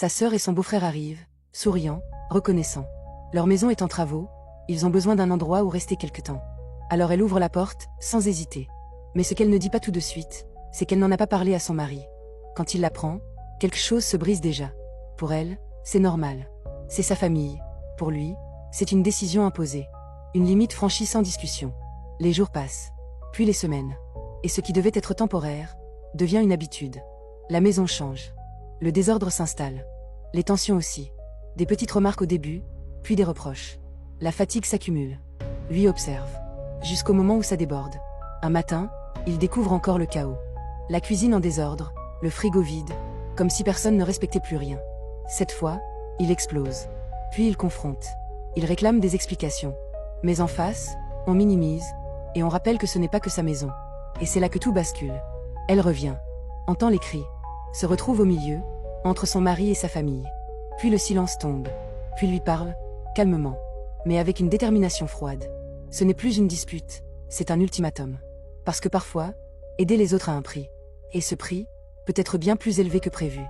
Sa sœur et son beau-frère arrivent, souriants, reconnaissants. Leur maison est en travaux, ils ont besoin d'un endroit où rester quelque temps. Alors elle ouvre la porte, sans hésiter. Mais ce qu'elle ne dit pas tout de suite, c'est qu'elle n'en a pas parlé à son mari. Quand il l'apprend, quelque chose se brise déjà. Pour elle, c'est normal. C'est sa famille. Pour lui, c'est une décision imposée. Une limite franchie sans discussion. Les jours passent, puis les semaines. Et ce qui devait être temporaire, devient une habitude. La maison change. Le désordre s'installe. Les tensions aussi. Des petites remarques au début, puis des reproches. La fatigue s'accumule. Lui observe. Jusqu'au moment où ça déborde. Un matin, il découvre encore le chaos. La cuisine en désordre, le frigo vide, comme si personne ne respectait plus rien. Cette fois, il explose. Puis il confronte. Il réclame des explications. Mais en face, on minimise, et on rappelle que ce n'est pas que sa maison. Et c'est là que tout bascule. Elle revient, entend les cris, se retrouve au milieu, entre son mari et sa famille. Puis le silence tombe, puis lui parle, calmement, mais avec une détermination froide. Ce n'est plus une dispute, c'est un ultimatum. Parce que parfois, aider les autres a un prix. Et ce prix peut être bien plus élevé que prévu.